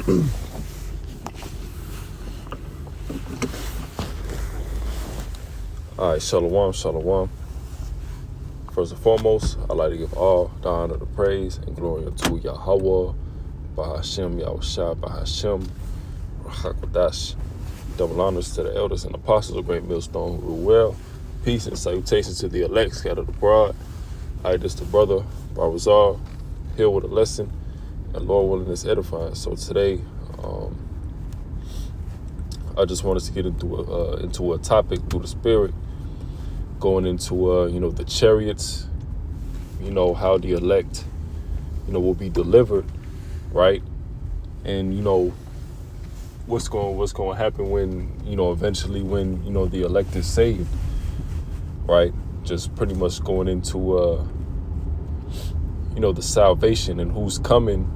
All right, shalom, shalom. First and foremost, I'd like to give all the honor, the praise, and glory unto Yahweh, Bahashem, Yahushua, Bahashem, Rachakodash. Double honors to the elders and apostles of Great Millstone who rule well. Peace and salutations to the elect scattered abroad. I just the brother, Barzal, here with a lesson, and Lord willing is edifying. So today, I just wanted to get into a topic through the Spirit, going into the chariots, how the elect, will be delivered, right? And what's going to happen when eventually when the elect is saved, right? Just pretty much going into the salvation and who's coming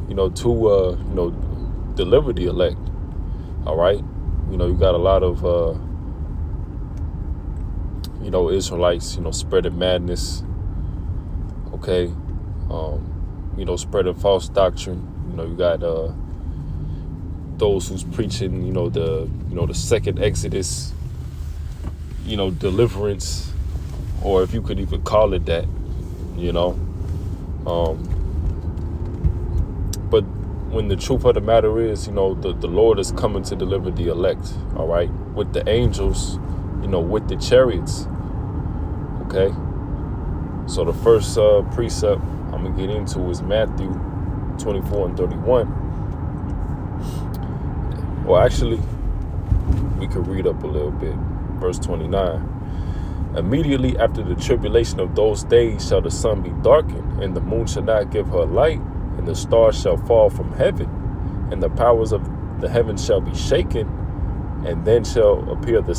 to deliver the elect. All right, you got a lot of Israelites spreading madness, okay, spreading false doctrine. You got those who's preaching the second Exodus, deliverance, or if you could even call it that, but when the truth of the matter is, the Lord is coming to deliver the elect, all right, with the angels, with the chariots, okay? So the first precept I'm going to get into is Matthew 24 and 31. Well, actually, we could read up a little bit. Verse 29. Immediately after the tribulation of those days shall the sun be darkened, and the moon shall not give her light, and the stars shall fall from heaven, and the powers of the heavens shall be shaken, and then shall appear the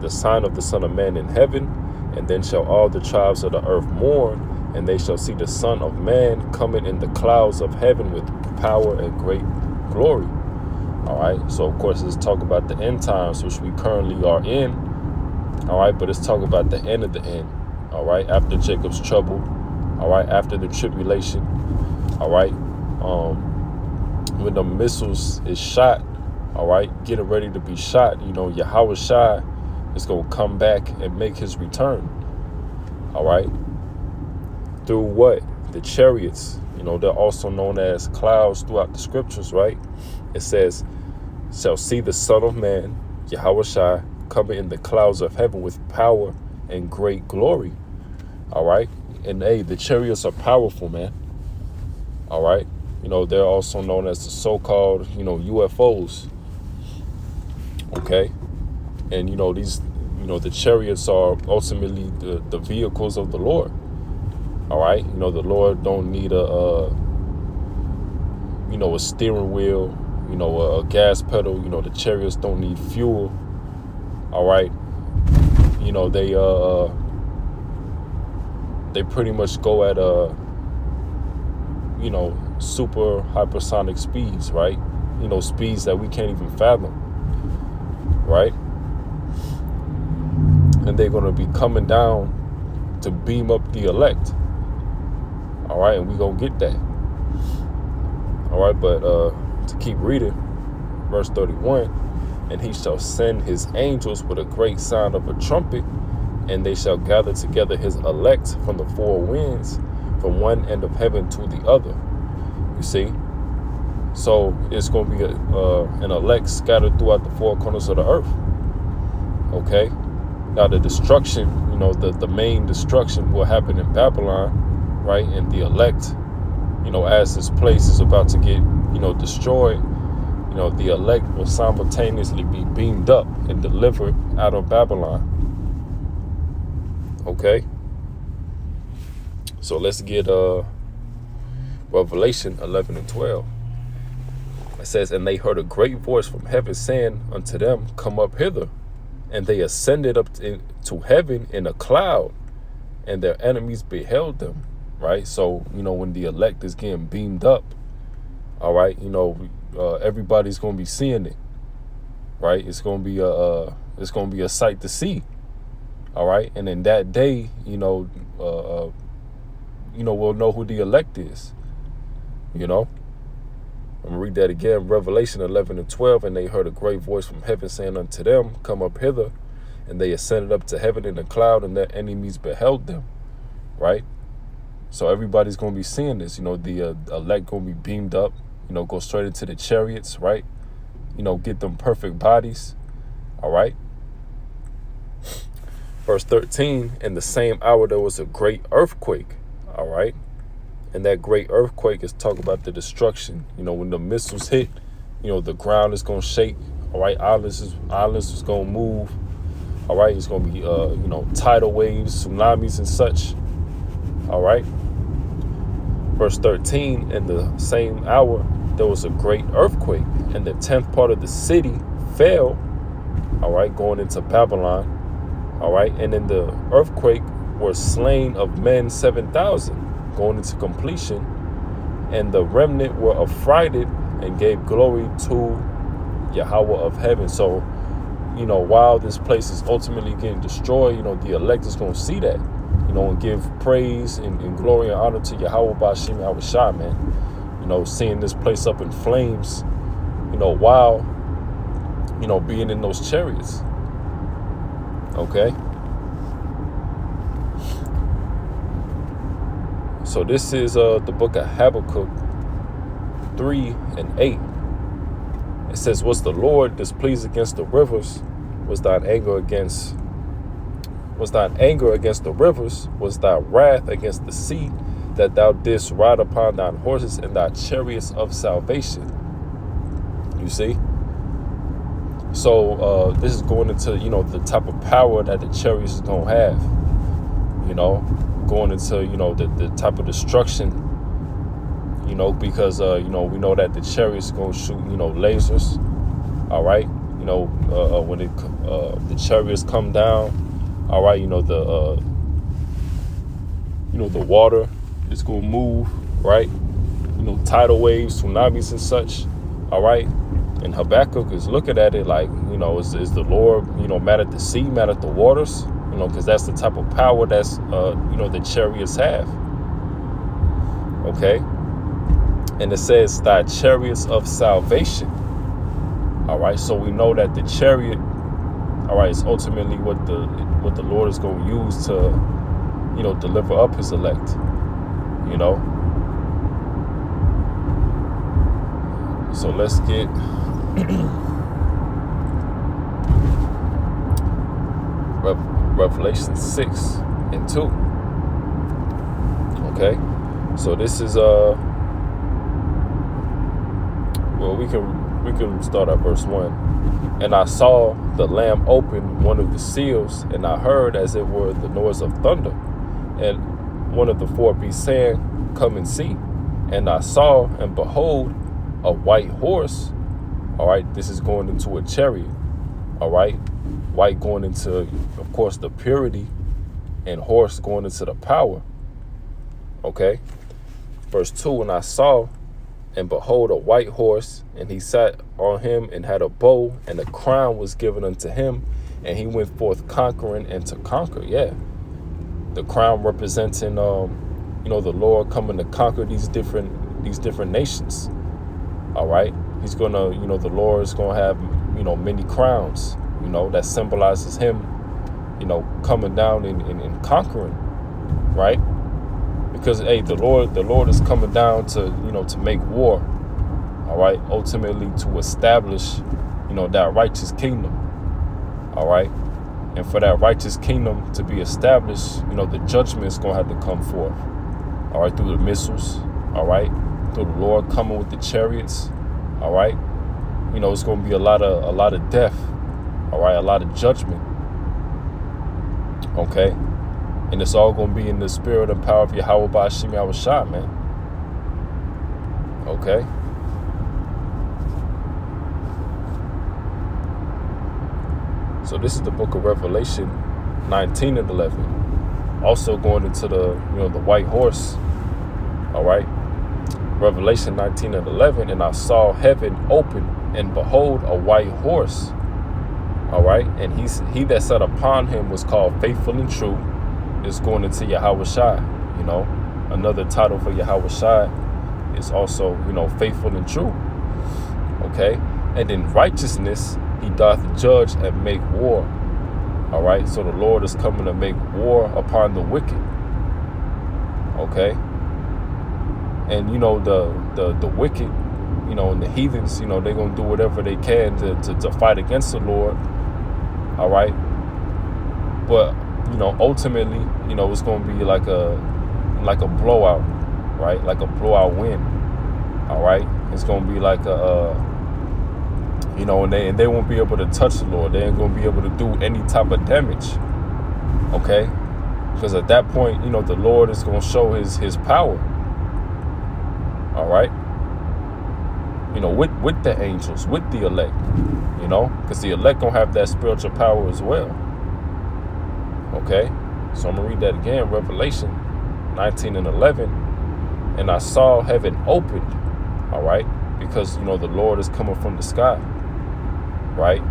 sign of the Son of Man in heaven, and then shall all the tribes of the earth mourn, and they shall see the Son of Man coming in the clouds of heaven with power and great glory. All right, so of course it's talk about the end times, which we currently are in. All right, but it's talk about the end of the end. All right, after Jacob's trouble. All right, after the tribulation. All right, when the missiles is shot, all right, getting ready to be shot, Yahweh Shai is going to come back and make his return. All right, through what? The chariots. They're also known as clouds throughout the scriptures, right? It says, shall see the Son of Man, Yahweh Shai, coming in the clouds of heaven with power and great glory. All right, and hey, the chariots are powerful, man. All right, they're also known as the so-called, UFOs. Okay, and these, the chariots are ultimately the vehicles of the Lord. All right, the Lord don't need a steering wheel, a gas pedal. The chariots don't need fuel. All right, they pretty much go at super hypersonic speeds, right? Speeds that we can't even fathom, right? And they're going to be coming down to beam up the elect. All right, and we're going to get that. All right, but to keep reading, verse 31, and he shall send his angels with a great sound of a trumpet, and they shall gather together his elect from the four winds, from one end of heaven to the other. You see? So it's going to be an elect scattered throughout the four corners of the earth. Okay? Now the destruction, the main destruction will happen in Babylon, right? And the elect, as this place is about to get, destroyed, the elect will simultaneously be beamed up and delivered out of Babylon. Okay? So let's get Revelation 11 and 12. It says, and they heard a great voice from heaven saying unto them, come up hither. And they ascended up to heaven in a cloud, and their enemies beheld them. Right? So, when the elect is getting beamed up, all right, everybody's going to be seeing it. Right? It's going to be a sight to see. All right? And in that day, we'll know who the elect is. I'm going to read that again. Revelation 11 and 12. And they heard a great voice from heaven saying unto them, come up hither. And they ascended up to heaven in a cloud, and their enemies beheld them. Right? So everybody's going to be seeing this. The elect going to be beamed up, go straight into the chariots, right? Get them perfect bodies. All right. Verse 13, in the same hour there was a great earthquake. All right. And that great earthquake is talking about the destruction. When the missiles hit, the ground is going to shake. All right. Islands is going to move. All right. It's going to be, tidal waves, tsunamis and such. All right. Verse 13, in the same hour, there was a great earthquake, and the 10th part of the city fell, all right, going into Babylon, all right. And in the earthquake were slain of men 7,000, going into completion, and the remnant were affrighted and gave glory to Yahweh of heaven. So, while this place is ultimately getting destroyed, the elect is going to see that, and give praise and glory and honor to Yahweh Bashim Yahushua, man. Seeing this place up in flames, while, being in those chariots. Okay. So this is the book of Habakkuk 3 and 8. It says, was the Lord displeased against the rivers? Was thine anger against the rivers? Was thy wrath against the sea, that thou didst ride upon thine horses and thy chariots of salvation? You see? So this is going into, the type of power that the chariots is going to have. Going into, the type of destruction, because, we know that the chariots are going to shoot, lasers. All right. When the chariots come down, all right, the water is going to move, right? Tidal waves, tsunamis and such, all right? And Habakkuk is looking at it like, is the Lord, mad at the sea, mad at the waters? Because that's the type of power that's, the chariots have. Okay? And it says, thy chariots of salvation. All right, so we know that the chariot, all right, is ultimately what the Lord is going to use to, deliver up his elect, So let's get Revelation 6 and 2. Okay, so this is we can start at verse 1. And I saw the Lamb open one of the seals, and I heard as it were the noise of thunder, and one of the four beasts saying, come and see. And I saw, and behold, a white horse. All right, this is going into a chariot. All right, white going into, of course, the purity, and horse going into the power. Okay, verse 2, and I saw, and behold, a white horse, and he sat on him and had a bow, and a crown was given unto him, and he went forth conquering and to conquer. Yeah, the crown representing, the Lord coming to conquer these different nations. All right, he's gonna, the Lord is gonna have, many crowns, that symbolizes him, coming down and conquering, right? Because, hey, the Lord is coming down to, to make war, all right, ultimately to establish, that righteous kingdom, all right? And for that righteous kingdom to be established, the judgment is going to have to come forth, all right, through the missiles, all right, through the Lord coming with the chariots, all right? It's going to be a lot of death, all right, a lot of judgment, okay? And it's all going to be in the spirit and power of Yahweh Bashim Yahushua, man. Okay. So this is the book of Revelation 19 and 11. Also going into the, the white horse. All right. Revelation 19 and 11. And I saw heaven open, and behold, a white horse. All right. And he that sat upon him was called Faithful and True. Is going into Yahweh Shai, another title for Yahweh Shai is also, faithful and true, Okay? And in righteousness he doth judge and make war. All right? So the Lord is coming to make war upon the wicked. Okay? And, you know, the wicked, you know, and the heathens, you know, they're going to do whatever they can to fight against the Lord. All right? But, you know, ultimately, you know, it's going to be like a blowout, right? Like a blowout win. All right? It's going to be like you know, and they won't be able to touch the Lord. They ain't going to be able to do any type of damage. Okay? Because at that point, you know, the Lord is going to show his power. All right? You know, with the angels, with the elect, you know, because the elect gonna have that spiritual power as well. Okay, so I'm gonna read that again. Revelation 19:11, and I saw heaven opened. All right, because, you know, the Lord is coming from the sky, right?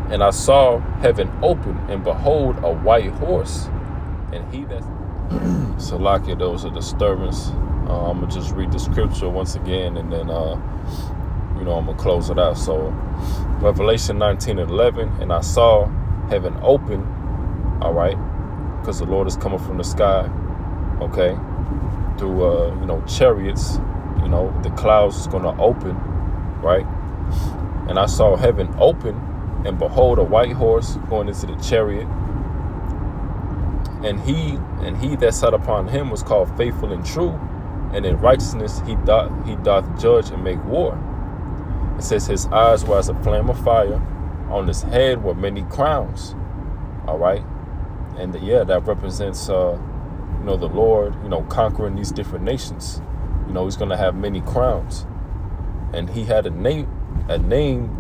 And I saw heaven open, and behold, a white horse, and he that Salakia, there was a disturbance. I'm going to just read the scripture once again, and then, you know, I'm going to close it out. So, Revelation 19:11, and I saw heaven open, all right, because the Lord is coming from the sky, okay, through, you know, chariots, you know, the clouds is going to open, right? And I saw heaven open, and behold, a white horse going into the chariot. And he that sat upon him was called Faithful and True, and in righteousness he doth judge and make war. It says his eyes were as a flame of fire, on his head were many crowns. All right, and that represents you know, the Lord, you know, conquering these different nations. You know, he's going to have many crowns, and he had a name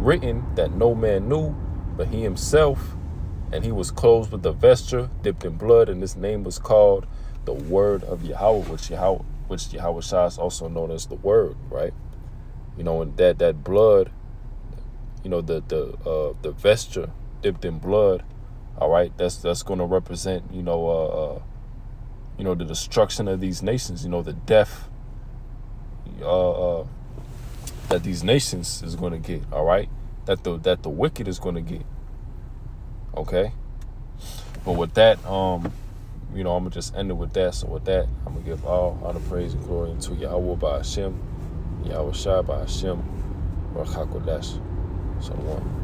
written that no man knew but he himself. And he was clothed with a vesture dipped in blood, and his name was called the Word of Yahweh, which Yahweh Shai is also known as the Word, right? You know, and that blood, you know, the vesture dipped in blood, all right, that's going to represent, you know, the destruction of these nations, you know, the death that these nations is going to get, all right, that the wicked is going to get. Okay, but with that, you know, I'm gonna just end it with that. So with that, I'm gonna give all honor, praise, and glory to Yahweh by Hashem, Yahweh Shai by Hashem, Baruch HaKodesh. So one.